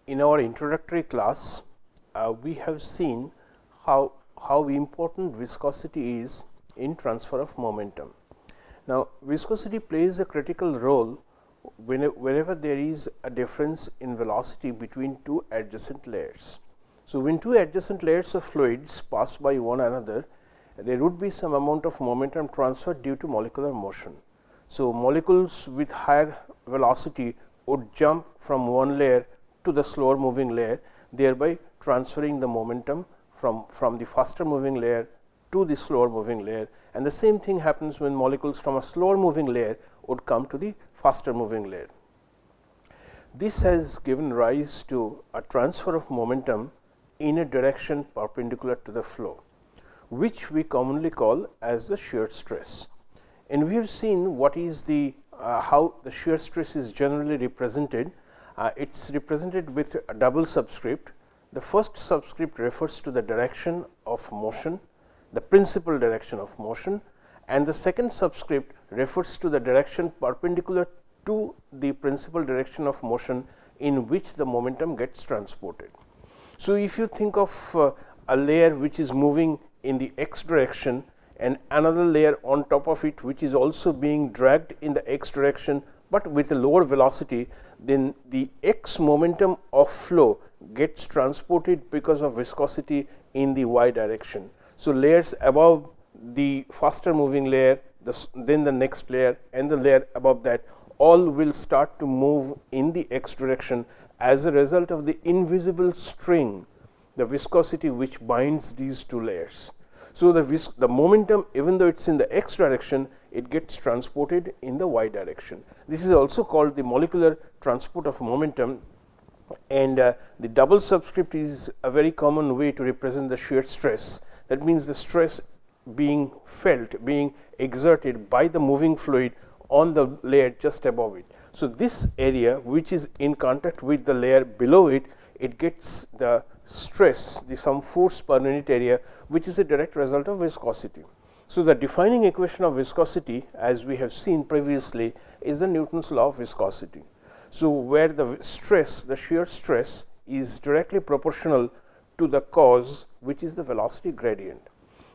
in our introductory class, we have seen how important viscosity is in transfer of momentum. Now, viscosity plays a critical role whenever there is a difference in velocity between two adjacent layers. So, when two adjacent layers of fluids pass by one another, there would be some amount of momentum transfer due to molecular motion. So, molecules with higher velocity would jump from one layer to the slower moving layer, thereby transferring the momentum from the faster moving layer to the slower moving layer, and the same thing happens when molecules from a slower moving layer would come to the faster moving layer. This has given rise to a transfer of momentum in a direction perpendicular to the flow, which we commonly call as the shear stress. And we have seen what is the how the shear stress is generally represented. It is represented with a double subscript. The first subscript refers to the direction of motion, the principal direction of motion, and the second subscript refers to the direction perpendicular to the principal direction of motion in which the momentum gets transported. So, if you think of a layer which is moving in the x direction and another layer on top of it which is also being dragged in the x direction, but with a lower velocity, then the x momentum of flow gets transported because of viscosity in the y direction. So, layers above the faster moving layer, then the next layer and the layer above that, all will start to move in the x direction as a result of the invisible string, the viscosity which binds these two layers. So, the momentum, even though it is in the x direction, it gets transported in the y direction. This is also called the molecular transport of momentum, and the double subscript is a very common way to represent the shear stress. That means the stress being felt, being exerted by the moving fluid on the layer just above it. So, this area which is in contact with the layer below it, it gets the stress, some force per unit area, which is a direct result of viscosity. So, the defining equation of viscosity, as we have seen previously, is the Newton's law of viscosity. So, where the stress, the shear stress, is directly proportional to the cause, which is the velocity gradient.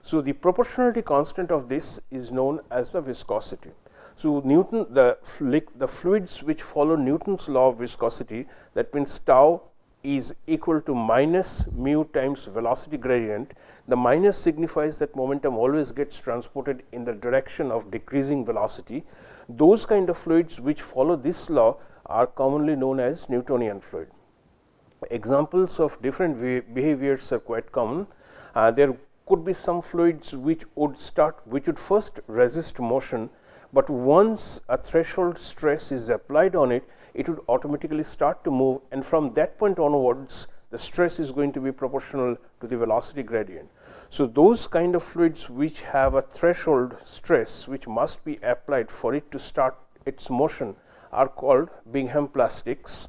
So, the proportionality constant of this is known as the viscosity. So, the fluids which follow Newton's law of viscosity, that means tau is equal to minus mu times velocity gradient. The minus signifies that momentum always gets transported in the direction of decreasing velocity. Those kind of fluids which follow this law are commonly known as Newtonian fluid. Examples of different behaviors are quite common. There could be some fluids which would first resist motion, but once a threshold stress is applied on it, it would automatically start to move, and from that point onwards the stress is going to be proportional to the velocity gradient. So, those kind of fluids which have a threshold stress which must be applied for it to start its motion are called Bingham plastics,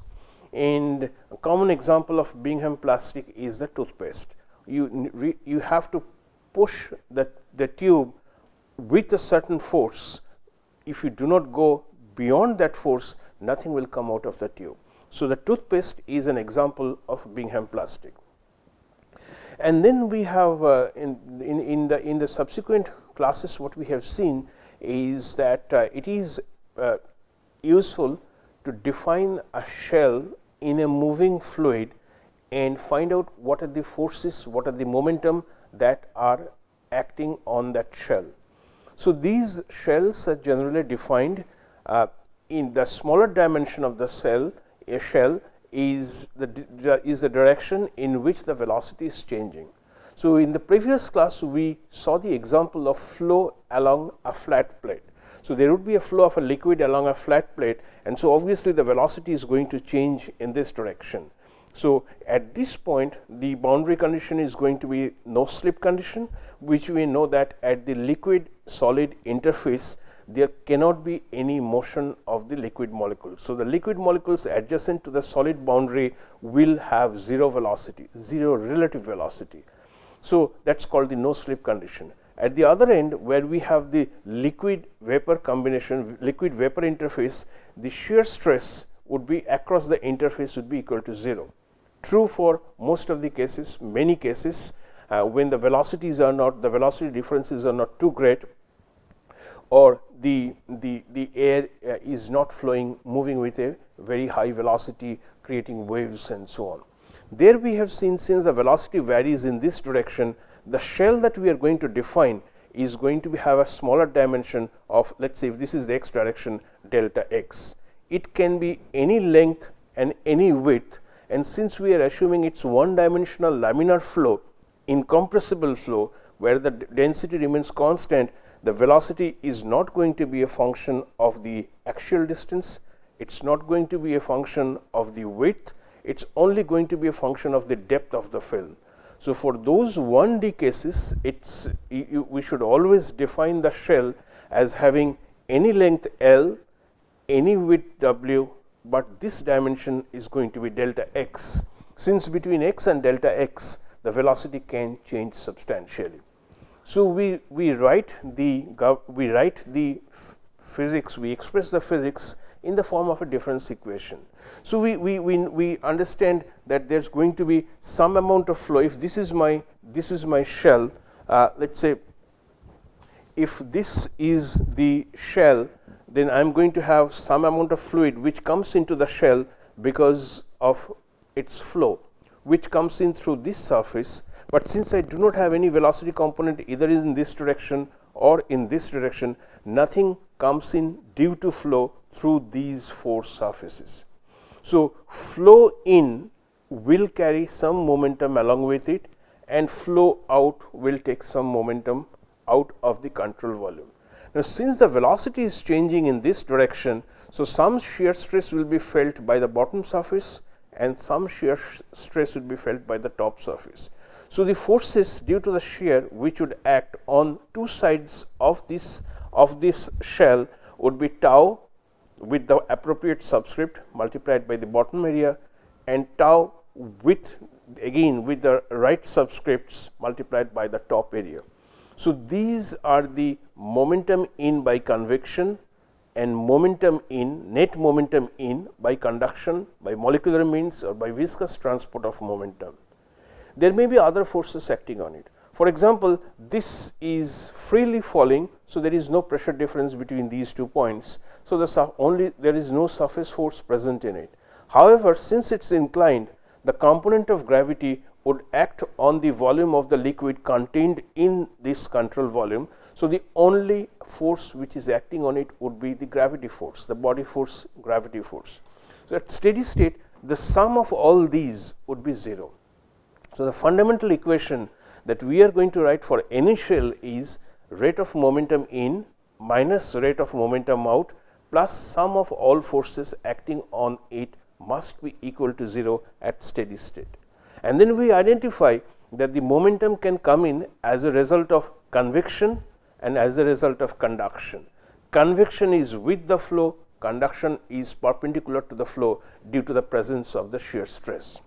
and a common example of Bingham plastic is the toothpaste. You have to push the tube with a certain force. If you do not go beyond that force, nothing will come out of the tube. So, the toothpaste is an example of Bingham plastic. And then we have in the subsequent classes, what we have seen is that it is useful to define a shell in a moving fluid and find out what are the forces, what are the momentum that are acting on that shell. So, these shells are generally defined in the smaller dimension of the shell is the direction in which the velocity is changing. So, in the previous class we saw the example of flow along a flat plate. So, there would be a flow of a liquid along a flat plate, and so obviously the velocity is going to change in this direction. So, at this point the boundary condition is going to be no slip condition, which we know that at the liquid solid interface there cannot be any motion of the liquid molecules. So, the liquid molecules adjacent to the solid boundary will have zero velocity, zero relative velocity. So, that is called the no slip condition. At the other end, where we have the liquid vapor combination, liquid vapor interface, the shear stress would be across the interface would be equal to 0. true for most of the cases, many cases, when the velocity differences are not too great, or the air is not moving with a very high velocity, creating waves and so on. There we have seen, since the velocity varies in this direction, the shell that we are going to define is going to have a smaller dimension of, let us say, if this is the x direction, delta x. It can be any length and any width, and since we are assuming it is one dimensional laminar flow, incompressible flow, where the density remains constant, the velocity is not going to be a function of the axial distance, it is not going to be a function of the width, it is only going to be a function of the depth of the film. So, for those 1D cases, we should always define the shell as having any length L, any width W, but this dimension is going to be delta x, since between x and delta x the velocity can change substantially. So, we write the physics, we express the physics in the form of a difference equation. So, we understand that there is going to be some amount of flow. If this is my shell, let us say if this is the shell, then I am going to have some amount of fluid which comes into the shell because of its flow, which comes in through this surface. But since I do not have any velocity component either in this direction or in this direction, nothing comes in due to flow through these 4 surfaces. So, flow in will carry some momentum along with it, and flow out will take some momentum out of the control volume. Now, since the velocity is changing in this direction, so some shear stress will be felt by the bottom surface and some shear stress will be felt by the top surface. So, the forces due to the shear which would act on 2 sides of this shell would be tau with the appropriate subscript multiplied by the bottom area, and tau with the right subscripts multiplied by the top area. So, these are the momentum in by convection and net momentum in by conduction, by molecular means, or by viscous transport of momentum. There may be other forces acting on it. For example, this is freely falling, so there is no pressure difference between these 2 points. So, there is no surface force present in it. However, since it is inclined, the component of gravity would act on the volume of the liquid contained in this control volume. So, the only force which is acting on it would be the gravity force, the body force, gravity force. So, at steady state, the sum of all these would be 0. So, the fundamental equation that we are going to write for any shell is rate of momentum in minus rate of momentum out plus sum of all forces acting on it must be equal to 0 at steady state. And then we identify that the momentum can come in as a result of convection and as a result of conduction. Convection is with the flow, conduction is perpendicular to the flow due to the presence of the shear stress.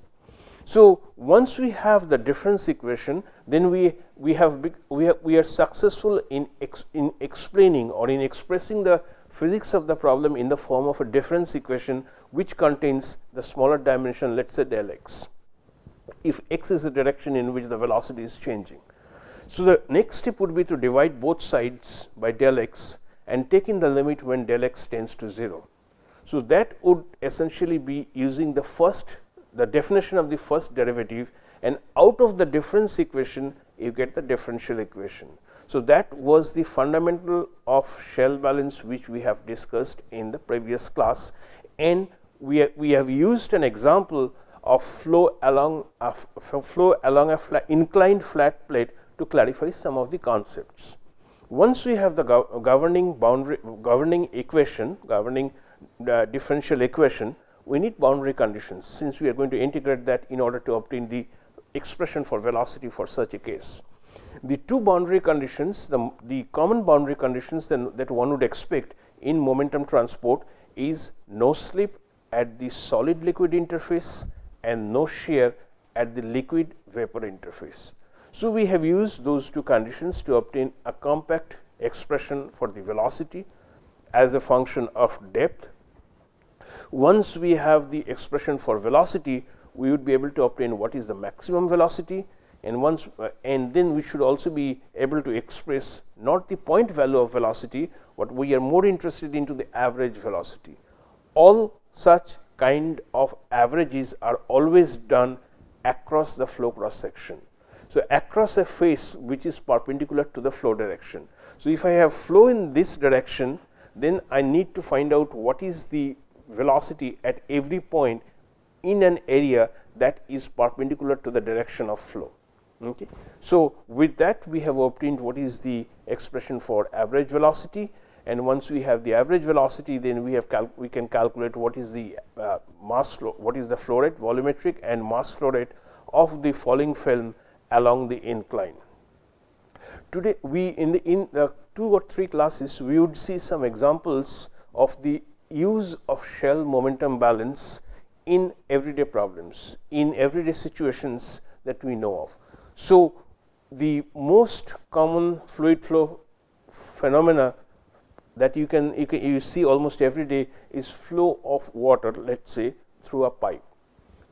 So, once we have the difference equation, then we are successful in explaining or in expressing the physics of the problem in the form of a difference equation which contains the smaller dimension, let us say del x, if x is the direction in which the velocity is changing. So, the next step would be to divide both sides by del x and take in the limit when del x tends to 0. So, that would essentially be using the definition of the first derivative, and out of the difference equation you get the differential equation. So, that was the fundamental of shell balance which we have discussed in the previous class, and we have used an example of flow along a inclined flat plate to clarify some of the concepts. Once we have the governing differential equation, we need boundary conditions, since we are going to integrate that in order to obtain the expression for velocity for such a case. The 2 boundary conditions, the common boundary conditions that one would expect in momentum transport is no slip at the solid liquid interface and no shear at the liquid vapor interface. So, we have used those 2 conditions to obtain a compact expression for the velocity as a function of depth. Once we have the expression for velocity, we would be able to obtain what is the maximum velocity, and and then we should also be able to express not the point value of velocity, but we are more interested into the average velocity. All such kind of averages are always done across the flow cross section. So, across a face which is perpendicular to the flow direction. So, if I have flow in this direction, then I need to find out what is the velocity at every point in an area that is perpendicular to the direction of flow. Okay. So, with that we have obtained what is the expression for average velocity, and once we have the average velocity, then we can calculate what is the mass flow, what is the flow rate, volumetric and mass flow rate of the falling film along the incline. Today we in the 2 or 3 classes we would see some examples of the use of shell momentum balance in everyday problems, in everyday situations that we know of. So, the most common fluid flow phenomena that you see almost every day is flow of water, let us say through a pipe,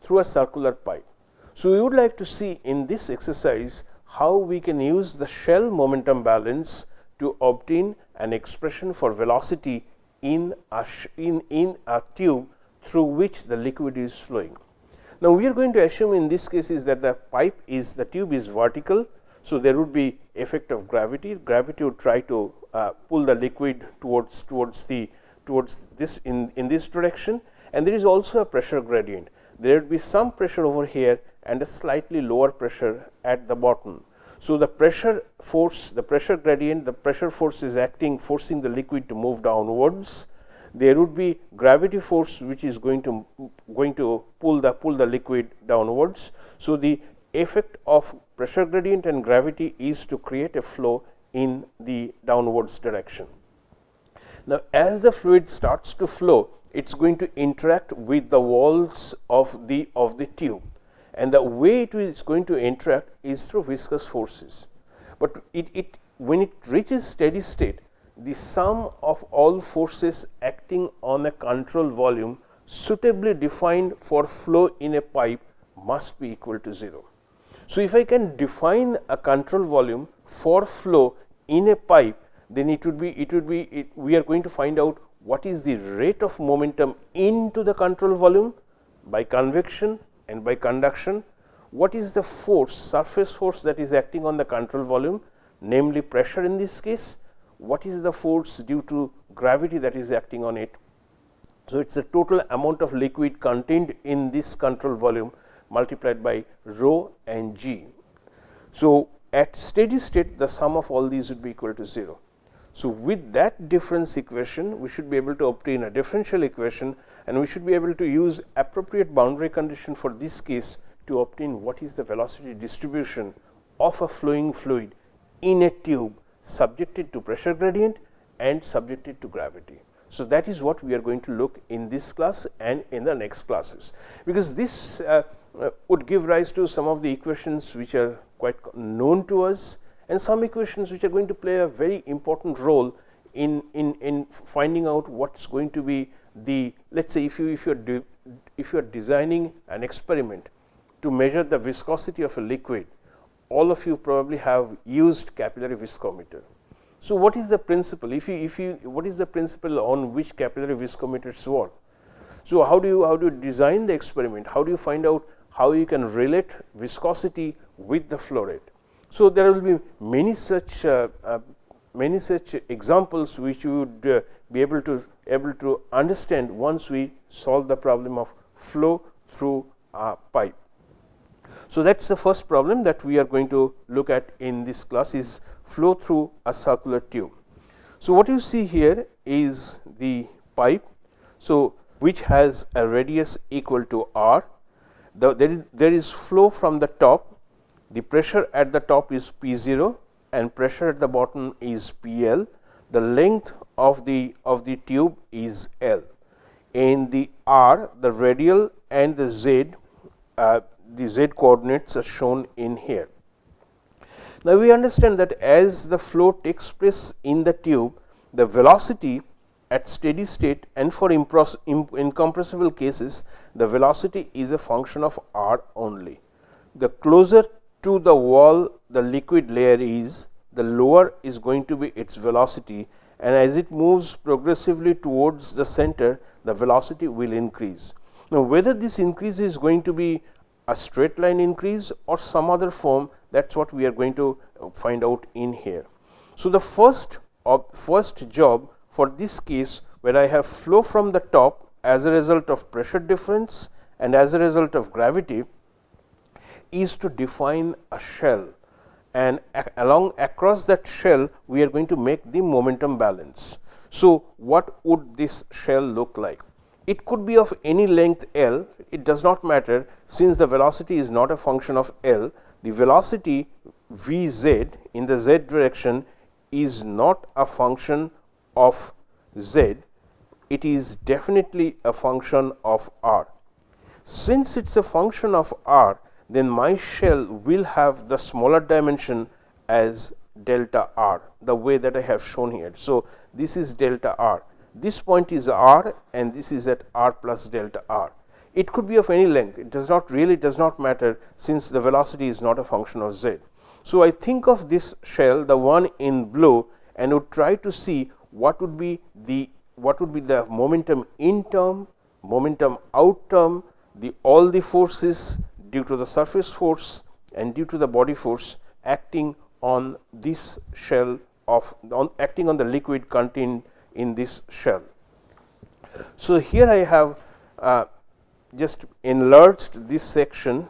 through a circular pipe. So, we would like to see in this exercise how we can use the shell momentum balance to obtain an expression for velocity in a tube through which the liquid is flowing. Now, we are going to assume in this case is that the tube is vertical. So, there would be effect of gravity. Gravity would try to pull the liquid towards this in this direction, and there is also a pressure gradient. There would be some pressure over here and a slightly lower pressure at the bottom. So, the pressure force, the pressure gradient, the pressure force is forcing the liquid to move downwards. There would be gravity force which is going to pull the liquid downwards. So, the effect of pressure gradient and gravity is to create a flow in the downwards direction. Now, as the fluid starts to flow, it is going to interact with the walls of the tube, and the way it is going to interact is through viscous forces. But when it reaches steady state, the sum of all forces acting on a control volume suitably defined for flow in a pipe must be equal to 0. So, if I can define a control volume for flow in a pipe, then we are going to find out what is the rate of momentum into the control volume by convection and by conduction, what is the force, surface force that is acting on the control volume, namely pressure in this case, what is the force due to gravity that is acting on it. So, it is the total amount of liquid contained in this control volume multiplied by rho and g. So, at steady state the sum of all these would be equal to 0. So, with that difference equation we should be able to obtain a differential equation, and we should be able to use appropriate boundary condition for this case to obtain what is the velocity distribution of a flowing fluid in a tube subjected to pressure gradient and subjected to gravity. So, that is what we are going to look in this class and in the next classes, because this would give rise to some of the equations which are quite known to us, and some equations which are going to play a very important role in finding out what is going to be the, let us say if you are designing an experiment to measure the viscosity of a liquid, all of you probably have used capillary viscometer. So, what is the principle? What is the principle on which capillary viscometers work? So, how do you design the experiment? How do you find out how you can relate viscosity with the flow rate? So, there will be many such examples which you would be able to understand once we solve the problem of flow through a pipe. So, that is the first problem that we are going to look at in this class, is flow through a circular tube. So, what you see here is the pipe, so which has a radius equal to r. There is flow from the top, the pressure at the top is P0 and pressure at the bottom is PL. The length of the tube is L. In the r, the radial and the z coordinates are shown in here. Now, we understand that as the flow takes place in the tube, the velocity at steady state and for incompressible cases, the velocity is a function of r only. The closer to the wall the liquid layer is, the lower is going to be its velocity, and as it moves progressively towards the center, the velocity will increase. Now, whether this increase is going to be a straight line increase or some other form, that is what we are going to find out in here. So, the first job for this case, where I have flow from the top as a result of pressure difference and as a result of gravity, is to define a shell, and across that shell we are going to make the momentum balance. So, what would this shell look like? It could be of any length L, it does not matter, since the velocity is not a function of L. The velocity Vz in the z direction is not a function of z, it is definitely a function of r. Since it is a function of r, then my shell will have the smaller dimension as delta r, the way that I have shown here. So, this is delta r, this point is r and this is at r plus delta r. It could be of any length, it does not matter, since the velocity is not a function of z. So, I think of this shell, the one in blue, and would try to see what would be the momentum in term, momentum out term, all the forces due to the surface force and due to the body force acting on this shell acting on the liquid contained in this shell. So, here I have just enlarged this section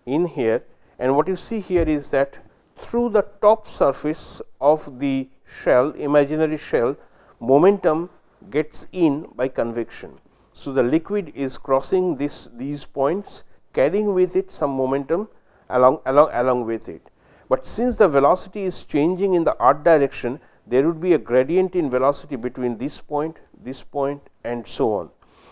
in here, and what you see here is that through the top surface of the shell, imaginary shell, momentum gets in by convection. So, the liquid is crossing these points, carrying with it some momentum along with it. But since the velocity is changing in the r direction, there would be a gradient in velocity between this point and so on.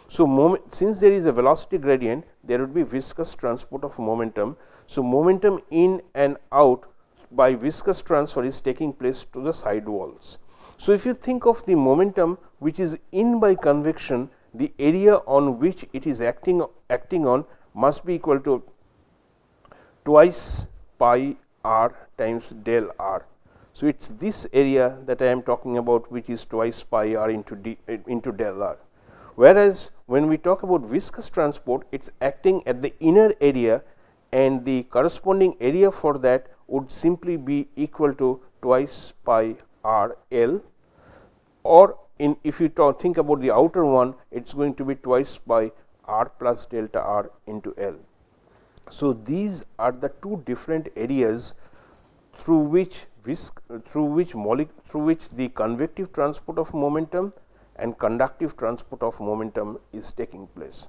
So, since there is a velocity gradient, there would be viscous transport of momentum. So, momentum in and out by viscous transfer is taking place to the side walls. So, if you think of the momentum which is in by convection, the area on which it is acting on must be equal to twice pi r times del r. So, it is this area that I am talking about, which is twice pi r into del r. Whereas, when we talk about viscous transport, it is acting at the inner area, and the corresponding area for that would simply be equal to twice pi r L, or if you think about the outer one, it is going to be twice pi r plus delta r into L. So, these are the two different areas through which the convective transport of momentum and conductive transport of momentum is taking place.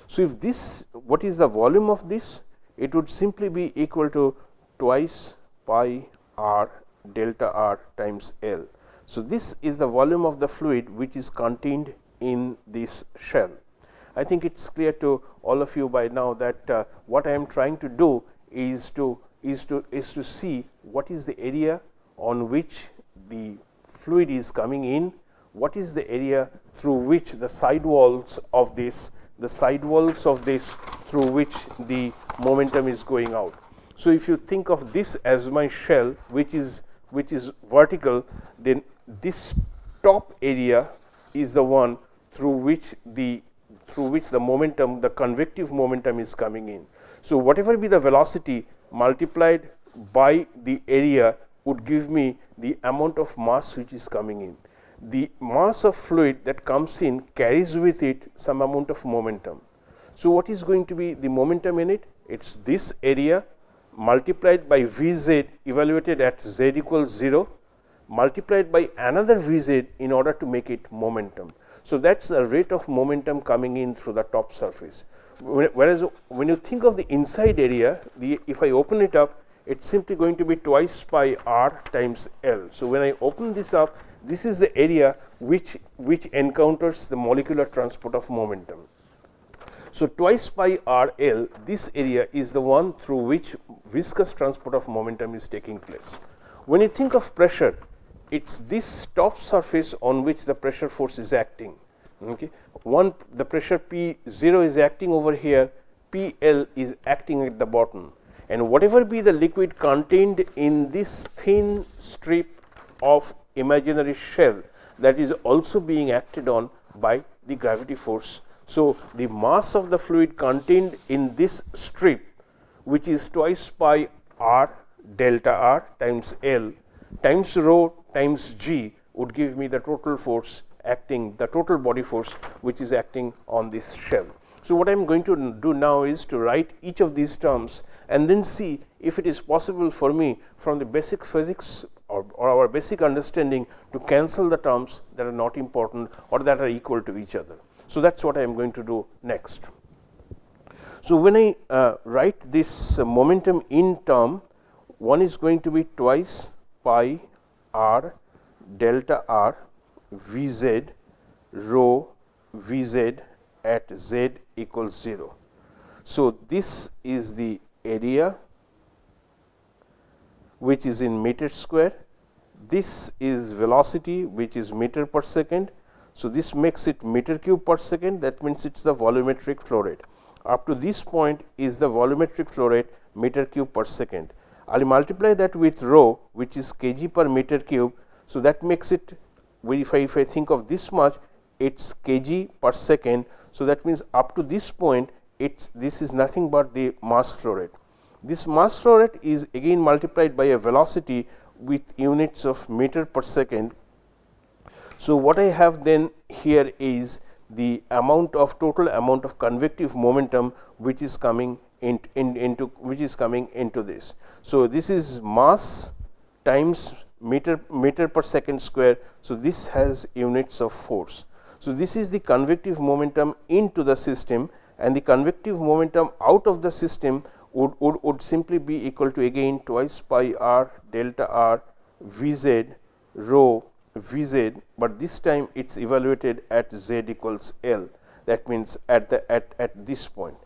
So, if this, what is the volume of this? It would simply be equal to twice pi r delta r times L. So, this is the volume of the fluid which is contained in this shell. I think it is clear to all of you by now that what I am trying to do is to see what is the area on which the fluid is coming in, what is the area through which the sidewalls of this through which the momentum is going out. So, if you think of this as my shell which is vertical, then this top area is the one through which the momentum, the convective momentum is coming in. So, whatever be the velocity multiplied by the area would give me the amount of mass which is coming in. The mass of fluid that comes in carries with it some amount of momentum. So, what is going to be the momentum in it? It is this area multiplied by Vz evaluated at z equals 0, multiplied by another Vz in order to make it momentum. So, that is the rate of momentum coming in through the top surface. Whereas, when you think of the inside area, if I open it up, it is simply going to be twice pi r times L. So, when I open this up, this is the area which encounters the molecular transport of momentum. So, twice pi r L, this area is the one through which viscous transport of momentum is taking place. When you think of pressure, it's this top surface on which the pressure force is acting. Okay. The pressure P0 is acting over here, PL is acting at the bottom, and whatever be the liquid contained in this thin strip of imaginary shell, that is also being acted on by the gravity force. So, the mass of the fluid contained in this strip, which is twice pi r delta r times L times rho times G, would give me the total force acting, the total body force which is acting on this shell. So, what I am going to do now is to write each of these terms and then see if it is possible for me from the basic physics or our basic understanding to cancel the terms that are not important or that are equal to each other. So, that is what I am going to do next. So, when I write this momentum in term, one is going to be twice pi r delta r Vz rho Vz at z equals 0. So, this is the area which is in meter square, this is velocity which is meter per second. So, this makes it meter cube per second, that means it is the volumetric flow rate. Up to this point is the volumetric flow rate meter cube per second. I will multiply that with rho, which is kg per meter cube. So, that makes it, if I think of this much, it is kg per second. So, that means up to this point this is nothing but the mass flow rate. This mass flow rate is again multiplied by a velocity with units of meter per second. So, what I have then here is the amount of total amount of convective momentum which is coming into this. So, this is mass times meter per second square. So, this has units of force. So, this is the convective momentum into the system, and the convective momentum out of the system would simply be equal to again twice pi r delta r Vz rho Vz, but this time it is evaluated at z equals L, that means at this point.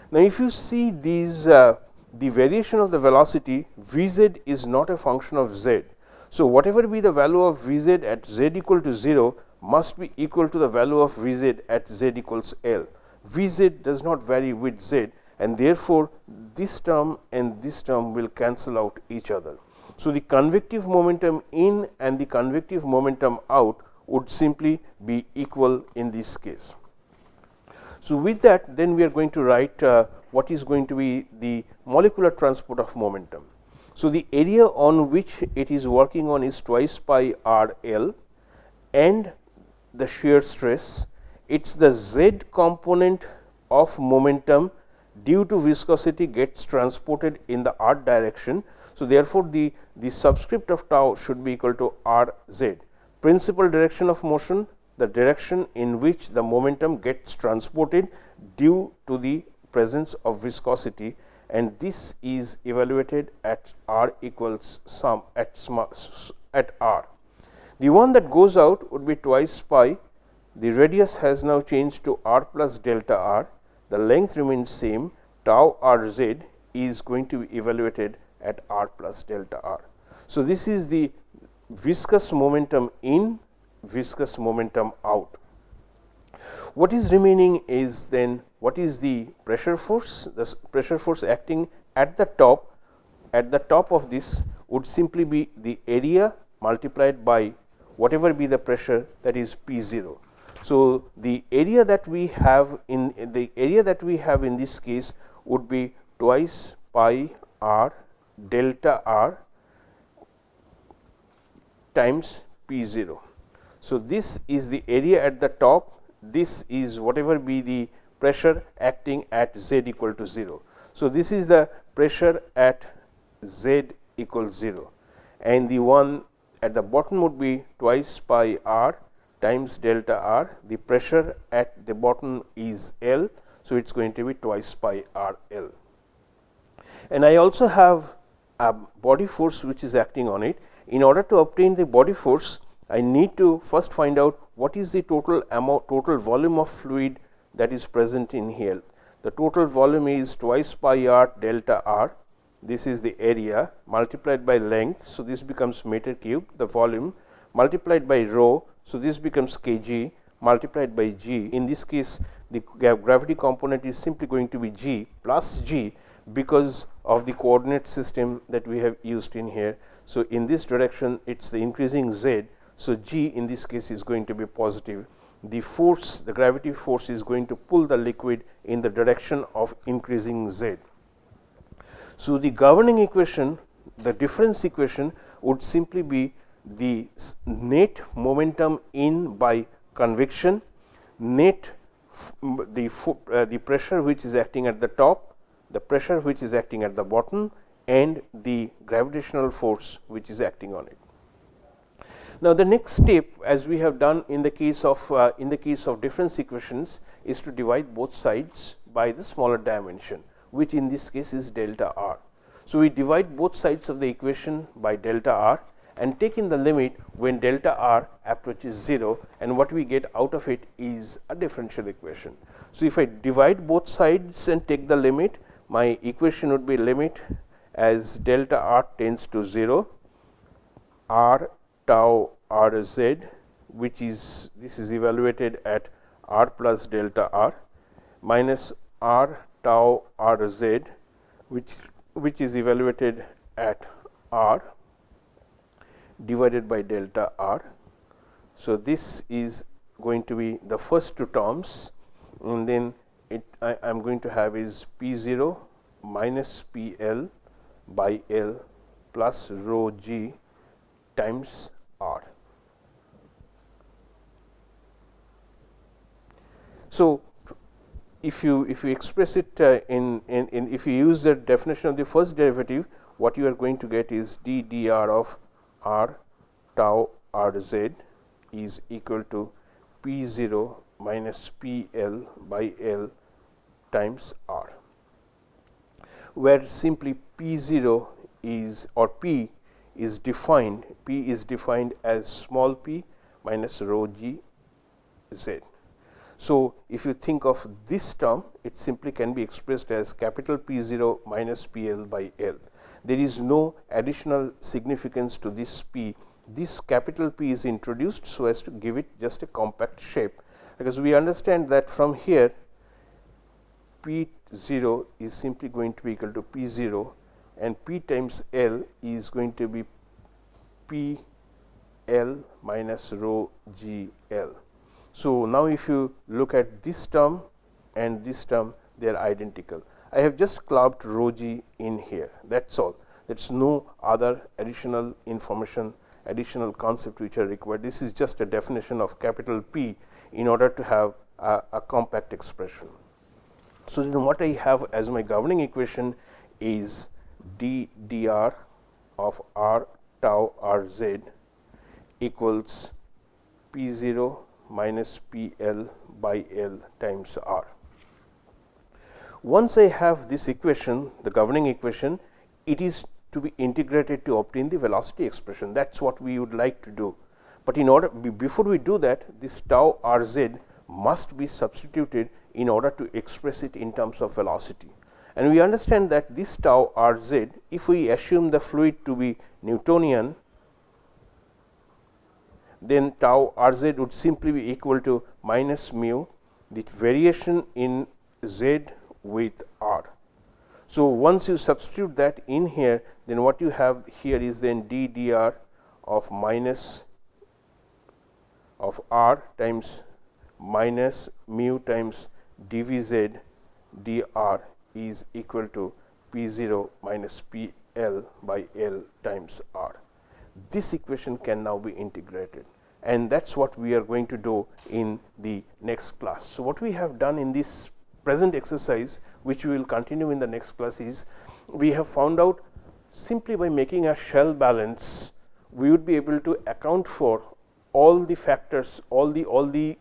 Now, if you see these the variation of the velocity, Vz is not a function of z. So, whatever be the value of Vz at z equal to 0 must be equal to the value of Vz at z equals L. Vz does not vary with z, and therefore, this term and this term will cancel out each other. So, the convective momentum in and the convective momentum out would simply be equal in this case. So, with that, then we are going to write what is going to be the molecular transport of momentum. So, the area on which it is working on is twice pi r L, and the shear stress, it is the z component of momentum due to viscosity gets transported in the r direction. So, therefore, the subscript of tau should be equal to r z. Principal direction of motion, the direction in which the momentum gets transported due to the presence of viscosity, and this is evaluated at r equals sum at r. The one that goes out would be twice pi, the radius has now changed to r plus delta r, the length remains same, tau r z is going to be evaluated at r plus delta r. So, this is the viscous momentum in, viscous momentum out. What is remaining is then what is the pressure force? The pressure force acting at the top of this would simply be the area multiplied by whatever be the pressure, that is P0. So, the area that we have in this case would be twice pi r delta r times P0. So, this is the area at the top, this is whatever be the pressure acting at z equal to 0. So, this is the pressure at z equals 0, and the one at the bottom would be twice pi r times delta r. The pressure at the bottom is L. So, it is going to be twice pi r L, and I also have a body force which is acting on it. In order to obtain the body force, I need to first find out what is the total volume of fluid that is present in here. The total volume is twice pi r delta r. This is the area multiplied by length. So, this becomes meter cube, the volume, multiplied by rho. So, this becomes kg multiplied by g. In this case, the gravity component is simply going to be g plus g because of the coordinate system that we have used in here. So, in this direction it is the increasing z. So, g in this case is going to be positive. The force, the gravity force is going to pull the liquid in the direction of increasing z. So, the governing equation, the difference equation would simply be the net momentum in by convection, net the pressure which is acting at the top, the pressure which is acting at the bottom, and the gravitational force which is acting on it. Now, the next step, as we have done in the case of difference equations, is to divide both sides by the smaller dimension, which in this case is delta r. So, we divide both sides of the equation by delta r and take in the limit when delta r approaches 0, and what we get out of it is a differential equation. So, if I divide both sides and take the limit, my equation would be limit as delta r tends to 0, r tau r z, which is this is evaluated at r plus delta r, minus r tau r z, which is evaluated at r divided by delta r. So, this is going to be the first two terms, and then I am going to have is P 0 minus P L by L plus rho g times r. So, if you express it if you use the definition of the first derivative, what you are going to get is d dr of r tau r z is equal to P 0 minus P L by L times r, where simply P 0 is, or P is defined as small p minus rho g z. So, if you think of this term, it simply can be expressed as capital P 0 minus P L by L. There is no additional significance to this p. This capital P is introduced so as to give it just a compact shape, because we understand that from here P 0 is simply going to be equal to P 0, and P times L is going to be P L minus rho g L. So, now if you look at this term and this term, they are identical. I have just clubbed rho g in here, that is all. There is no other additional information, additional concept which are required. This is just a definition of capital P in order to have a compact expression. So, then what I have as my governing equation is d dr of r tau r z equals P 0 minus P L by L times r. Once I have this equation, the governing equation, it is to be integrated to obtain the velocity expression. That is what we would like to do. But in order, before we do that, this tau r z must be substituted in order to express it in terms of velocity. And we understand that this tau r z, if we assume the fluid to be Newtonian, then tau r z would simply be equal to minus mu, the variation in z with r. So, once you substitute that in here, then what you have here is then d dr of minus of r times minus mu times dvz dr is equal to P 0 minus P L by L times r. This equation can now be integrated, and that is what we are going to do in the next class. So, what we have done in this present exercise, which we will continue in the next class, is we have found out simply by making a shell balance, we would be able to account for all the factors, all the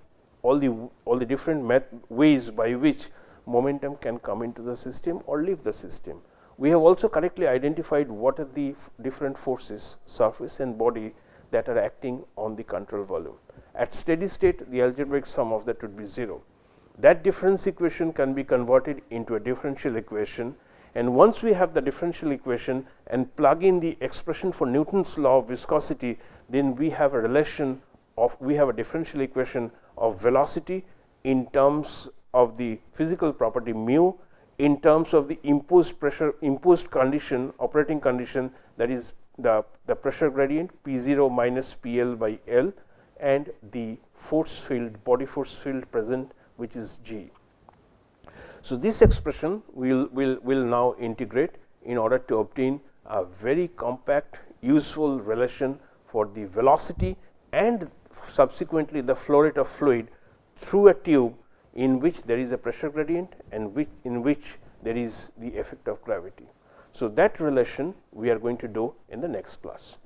different ways by which momentum can come into the system or leave the system. We have also correctly identified what are the different forces, surface and body, that are acting on the control volume. At steady state, the algebraic sum of that would be 0. That difference equation can be converted into a differential equation, And once we have the differential equation and plug in the expression for Newton's law of viscosity, then we have a relation of, we have a differential equation of velocity in terms of the physical property mu, in terms of the imposed pressure, imposed condition, operating condition, that is the pressure gradient P0 minus PL by L, and the force field, body force field present, which is G. So, this expression will now integrate in order to obtain a very compact useful relation for the velocity and subsequently the flow rate of fluid through a tube in which there is a pressure gradient and in which there is the effect of gravity. So, that relation we are going to do in the next class.